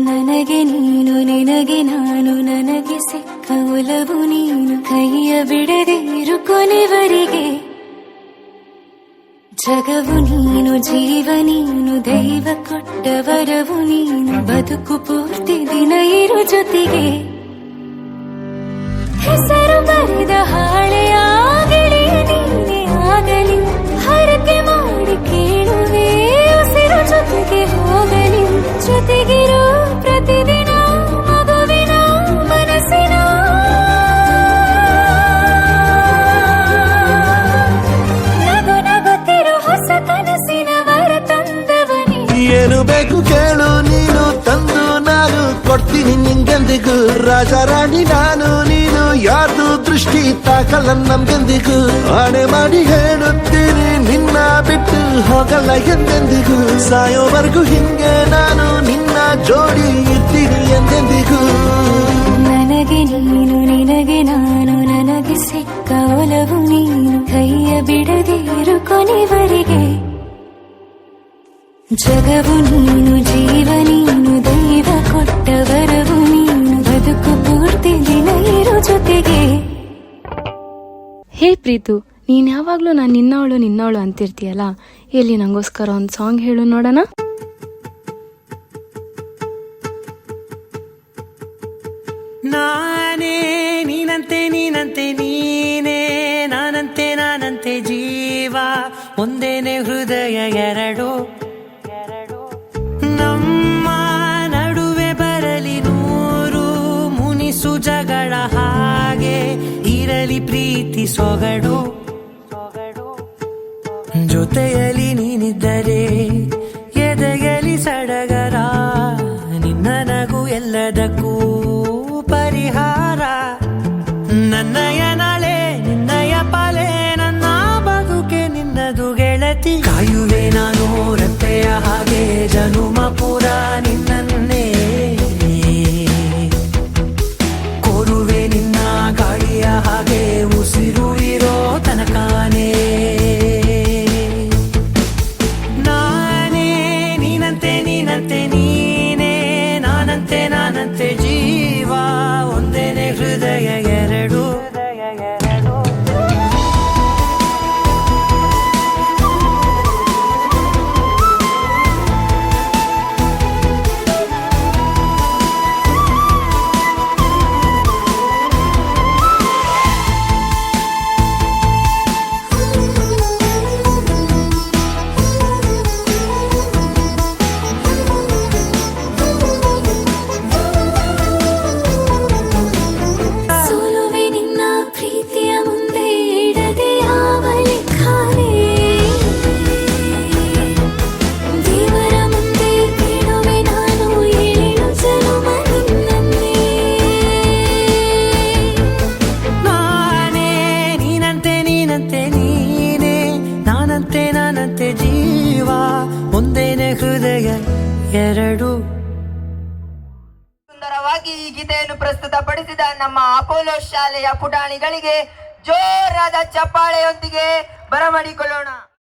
ನನಗೆ ನೀನು ನಿನಗೆ ನಾನು, ನನಗೆ ಸಿಕ್ಕ ಒಲವು ನೀನು, ಕೈಯ ಬಿಡದೆ ಇರು ಕೊನೆವರೆಗೆ. ಜಗವು ನೀನು, ಜೀವ ನೀನು, ದೈವ ಕೊಟ್ಟ ವರವು ನೀನು, ಬದುಕು ಪೂರ್ತಿ ದಿನ ಇರು ಜೊತೆಗೆ. ಹೆಸರು ಬರೆದ ಹಾಳೆಯಾಗಲಿ ನೀನೆ ಆಗಲಿ, ಹರಕೆ ಮಾಡಿ ಕೇಳುವೆ ಉಸಿರು ಜೊತೆಗೆ ಹೋಗಲಿ. ಜೊತೆಗಿರೋ ಪ್ರತಿದಿನ ಮಗುವಿನ ಮನಸ್ಸಿನ ನಗು ನಗುತ್ತಿರೋ ಹೊಸ ಕನಸಿನ ವರ ತಂದವನೇ. ಏನು ಬೇಕು ಕೇಳು ನೀನು ತಂದು ನಾನು ಕೊಡ್ತೀನಿ ನಿಂಗೆಂದಿಗೂ. ರಾಜ ರಾಣಿ ನಾನು ನೀನು, ಯಾರ್ದು ದೃಷ್ಟಿ ತಾಕಲ್ಲ ನಮ್ಗೆಂದಿಗೂ. ಆಣೆ ಮಾಡಿ ಹೇಳುತ್ತೀನಿ ನಿನ್ನ ಬಿಟ್ಟು ಹೋಗಲ್ಲ ಎಂದೆಂದಿಗೂ. ಸಾಯೋವರೆಗೂ ಹಿಂಗೆ ನಾನು ನಿನ್ನ ಜೋಡಿ ಇರ್ತೀನಿ ಎಂದೆಂದಿಗೂ. ನನಗೆ ನೀನು ನಿನಗೆ ನಾನು, ನನಗೆ ಸಿಕ್ಕ ಒಲವು ನೀನು, ಕೈಯ ಬಿಡದೆ ಇರು ಕೊನೆವರೆಗೆ. ಜಗವು ನೀನು, ಜೀವ ನೀನು, ದೈವ ಕೊಟ್ಟ ವರವು ನೀನು, ಬದುಕು ಪೂರ್ತಿ ದಿನ ಇರು ಜೊತೆಗೆ. ಹೇ ಪ್ರೀತು, ನೀನ್ ಯಾವಾಗ್ಲೂ ನಾನು ನಿನ್ನವಳು ಅಂತಿರ್ತೀಯಲ್ಲ, ಎಲ್ಲಿ ನಂಗೋಸ್ಕರ ಒಂದು ಸಾಂಗ್ ಹೇಳು ನೋಡೋಣ. ನಾನೇ ನೀನಂತೆ ನೀನಂತೆ ನೀನೇ, ನಾನಂತೆ ಜೀವ ಒಂದೇನೆ ಹೃದಯ ಎರಡು. ನಮ್ಮ ನಡುವೆ ಬರಲಿ ನೂರು ಮುನಿಸು ಜಗಳ, ಹಾಗೆ ಇರಲಿ ಪ್ರೀತಿ ಸೊಗಡು. ಜೊತೆಯಲ್ಲಿ ನೀನಿದ್ದರೆ ಎದೆಯಲಿ ಸಡಗರ, ನಿನ್ನ ನಗು ಎಲ್ಲದಕ್ಕೂ ಪರಿಹಾರ. ನನ್ನಯ ನಾಳೆ ನಿನ್ನಯ ಪಾಲೆ, ನನ್ನ ಬದುಕೆ ನಿನ್ನದು ಗೆಳತಿ. ಕಾಯುವೆ ನಾನು ರೆಪ್ಪೆಯ ಹಾಗೆ ಜನುಮ ಪೂರ ನಿನ್ನನ್ನೇ, ಕೋರುವೆ ನಿನ್ನ ಗಾಳಿಯ ಹಾಗೆ ಉಸಿರು ಇರೋ ತನಕಾನೇ. ನಾನೇ ನೀನಂತೆ ನೀನಂತೆ ನೀನೇ, ನಾನಂತೆ ಜೀವ ಒಂದೇನೆ ಹೃದಯ ಎರಡು. ನಾನಂತೆ ಜೀವ ಒಂದೇನೆ ಹೃದಯ ಎರಡು. ಸುಂದರವಾಗಿ ಈ ಗೀತೆಯನ್ನು ಪ್ರಸ್ತುತಪಡಿಸಿದ ನಮ್ಮ ಅಪೋಲೋ ಶಾಲೆಯ ಪುಟಾಣಿಗಳಿಗೆ ಜೋರಾದ ಚಪ್ಪಾಳೆಯೊಂದಿಗೆ ಬರಮಾಡಿಕೊಳ್ಳೋಣ.